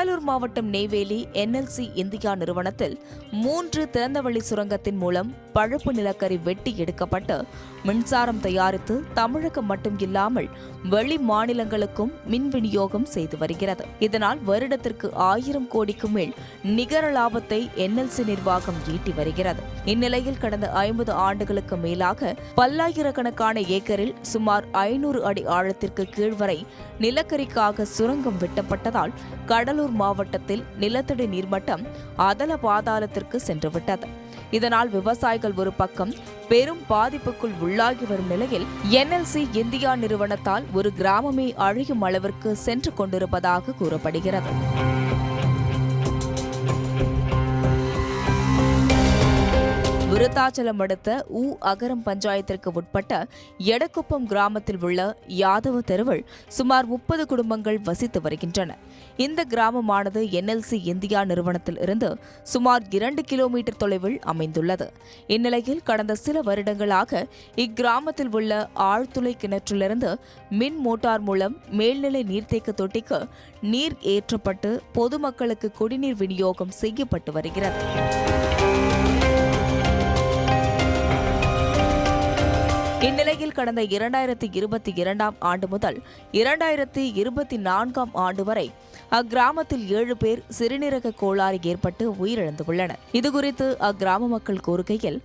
கடலூர் மாவட்டம் Neyveli NLC India நிறுவனத்தில் 3 திறந்தவெளி சுரங்கத்தின் மூலம் பழுப்பு நிலக்கரி வெட்டி எடுக்கப்பட்டு மின்சாரம் தயாரித்து தமிழகம் மட்டும் இல்லாமல் வெளி மாநிலங்களுக்கும் மின் விநியோகம் செய்து வருகிறது. இதனால் வருடத்திற்கு 1000 கோடிக்கு மேல் நிகர லாபத்தை NLC நிர்வாகம் ஈட்டி வருகிறது. இந்நிலையில் கடந்த 50 ஆண்டுகளுக்கு மேலாக பல்லாயிரக்கணக்கான ஏக்கரில் சுமார் 500 அடி ஆழத்திற்கு கீழ்வரை நிலக்கரிக்காக சுரங்கம் வெட்டப்பட்டதால் கடலூர் மாவட்டத்தில் நிலத்தடி நீர்மட்டம் அதல பாதாளத்திற்கு சென்றுவிட்டது. இதனால் விவசாயிகள் ஒரு பக்கம் பெரும் பாதிப்புக்குள் உள்ளாகி வரும் நிலையில் NLC இந்தியா நிறுவனத்தால் ஒரு கிராமமே அழியும் அளவிற்கு சென்று கொண்டிருப்பதாக கூறப்படுகிறது. விருத்தாச்சலம் அடுத்த அகரம் பஞ்சாயத்திற்கு உட்பட்ட எடக்குப்பம் கிராமத்தில் உள்ள யாதவ தெருவில் சுமார் 30 குடும்பங்கள் வசித்து வருகின்றன. இந்த கிராமமானது NLC இந்தியா நிறுவனத்தில் இருந்து சுமார் 2 கிலோமீட்டர் தொலைவில் அமைந்துள்ளது. இந்நிலையில் கடந்த சில வருடங்களாக இக்கிராமத்தில் உள்ள ஆழ்துளை கிணற்றிலிருந்து மின் மோட்டார் மூலம் மேல்நிலை நீர்த்தேக்க தொட்டிக்கு நீர் ஏற்றப்பட்டு பொதுமக்களுக்கு குடிநீர் விநியோகம் செய்யப்பட்டு வருகிறது. இந்நிலையில் கடந்த 2022ஆம் ஆண்டு முதல் 2024ஆம் ஆண்டு வரை அக்கிராமத்தில் 7 பேர் சிறுநீரக கோளாறு ஏற்பட்டு உயிரிழந்துள்ளனர். இதுகுறித்து அக்கிராம மக்கள் கூறுகையில்,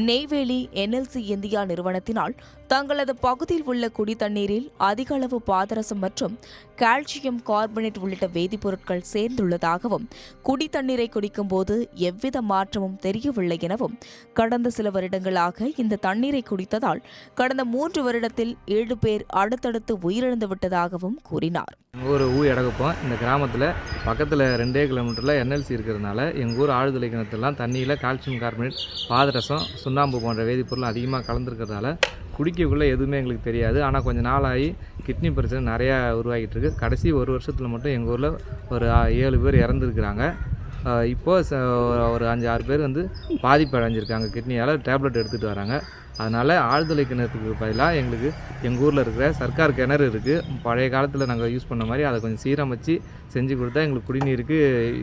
நெய்வேலி NLC இந்தியா நிறுவனத்தினால் தங்களது பகுதியில் உள்ள குடித்தண்ணீரில் அதிக அளவு பாதரசம் மற்றும் கால்சியம் கார்பனேட் உள்ளிட்ட வேதிப்பொருட்கள் சேர்ந்துள்ளதாகவும் குடித்தண்ணீரை குடிக்கும் போது எவ்வித மாற்றமும் தெரியவில்லை எனவும் கடந்த சில வருடங்களாக இந்த தண்ணீரை குடித்ததால் கடந்த 3 வருடத்தில் 7 பேர் அடுத்தடுத்து உயிரிழந்து விட்டதாகவும் கூறினார். எங்கள் ஊர் எடக்குப்பம். இந்த கிராமத்தில் பக்கத்தில் 2 கிலோமீட்டரில் NLC இருக்கிறதுனால எங்கள் ஊர் ஆழ்துளை கிணத்துலாம் தண்ணியில் கால்சியம் கார்பனேட், பாதரசம், சுண்ணாம்பு போன்ற வேதிப்பொருள் அதிகமாக கலந்துருக்கிறதால குடிக்கக்குள்ளே எதுவுமே எங்களுக்கு தெரியாது. ஆனால் கொஞ்சம் நாளாகி கிட்னி பிரச்சனை நிறையா உருவாகிட்டு இருக்கு. கடைசி ஒரு வருஷத்தில் மட்டும் எங்கள் ஊரில் ஒரு 7 பேர் இறந்துருக்குறாங்க. இப்போது ஒரு 5-6 பேர் பாதிப்பு அடைஞ்சிருக்காங்க. கிட்னியால் டேப்லெட் எடுத்துகிட்டு வராங்க. அதனால் ஆழ்துளை கிணத்துக்கு பதிலாக எங்களுக்கு எங்கள் ஊரில் இருக்கிற சர்க்கார் கிணறு இருக்குது. பழைய காலத்தில் நாங்கள் யூஸ் பண்ண மாதிரி அதை கொஞ்சம் சீரமைச்சு செஞ்சு கொடுத்தா எங்களுக்கு குடிநீருக்கு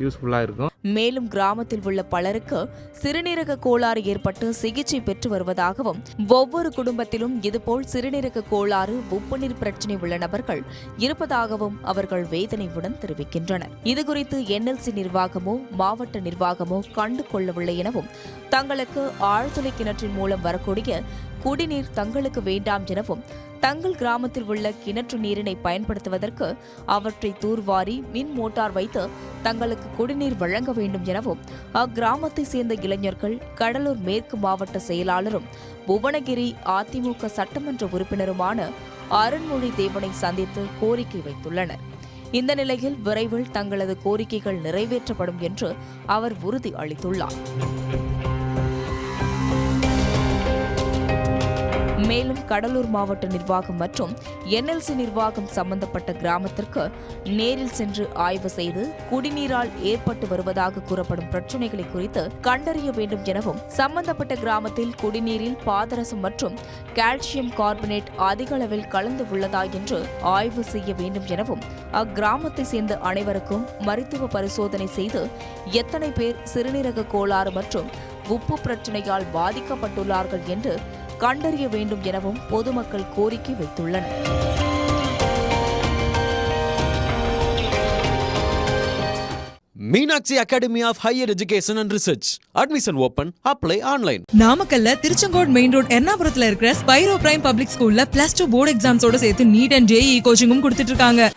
யூஸ்ஃபுல்லாக இருக்கும். மேலும் கிராமத்தில் உள்ள பலருக்கு சிறுநீரக கோளாறு ஏற்பட்டு சிகிச்சை பெற்று வருவதாகவும் ஒவ்வொரு குடும்பத்திலும் இதுபோல் சிறுநீரக கோளாறு, உப்பு நீர் பிரச்சினை உள்ள நபர்கள் இருப்பதாகவும் அவர்கள் வேதனையுடன் தெரிவிக்கின்றனர். இதுகுறித்து NLC நிர்வாகமோ மாவட்ட நிர்வாகமோ கண்டு கொள்ளவில்லை எனவும் தங்களுக்கு ஆழ்துளை கிணற்றின் மூலம் வரக்கூடிய குடிநீர் தங்களுக்கு வேண்டாம் எனவும் தங்கள் கிராமத்தில் உள்ள கிணற்று நீரினை பயன்படுத்துவதற்கு அவற்றை தூர்வாரி மின் மோட்டார் வைத்து தங்களுக்கு குடிநீர் வழங்க வேண்டும் எனவும் அக்கிராமத்தை சேர்ந்த இளைஞர்கள் கடலூர் மேற்கு மாவட்ட செயலாளரும் புவனகிரி அதிமுக சட்டமன்ற உறுப்பினருமான அருண்மொழி தேவனை சந்தித்து கோரிக்கை வைத்துள்ளனர். இந்த நிலையில் விரைவில் தங்களது கோரிக்கைகள் நிறைவேற்றப்படும் என்று அவர் உறுதி அளித்துள்ளார். மேலும் கடலூர் மாவட்ட நிர்வாகம் மற்றும் NLC நிர்வாகம் சம்பந்தப்பட்ட கிராமத்திற்கு நேரில் சென்று ஆய்வு செய்து குடிநீரால் ஏற்பட்டு வருவதாக கூறப்படும் பிரச்சினைகளை குறித்து கண்டறிய வேண்டும் எனவும் சம்பந்தப்பட்ட கிராமத்தில் குடிநீரில் பாதரசம் மற்றும் கால்சியம் கார்பனேட் அதிக அளவில் கலந்து உள்ளதா என்று ஆய்வு செய்ய வேண்டும் எனவும் அக்கிராமத்தை சேர்ந்த அனைவருக்கும் மருத்துவ பரிசோதனை செய்து எத்தனை பேர் சிறுநீரக கோளாறு மற்றும் உப்பு பிரச்சினையால் பாதிக்கப்பட்டுள்ளார்கள் என்று கண்டறிய வேண்டும் எனவும் பொதுமக்கள் கோரிக்கை வைத்துள்ளனர். Meenakshi academy of higher education and research. Admission open. Apply online. நாமக்கல்ல திருச்செங்கோடு மெயின் ரோட் எர்ணாபுரத்துல இருக்கிற ஸ்பைரோ பிரைம் பப்ளிக் ஸ்கூல்ல +2 போர்டு எக்ஸாம்ஸோட சேர்த்து நீட் அண்ட் JEE கோச்சிங்கும் கொடுத்துட்டு இருக்காங்க.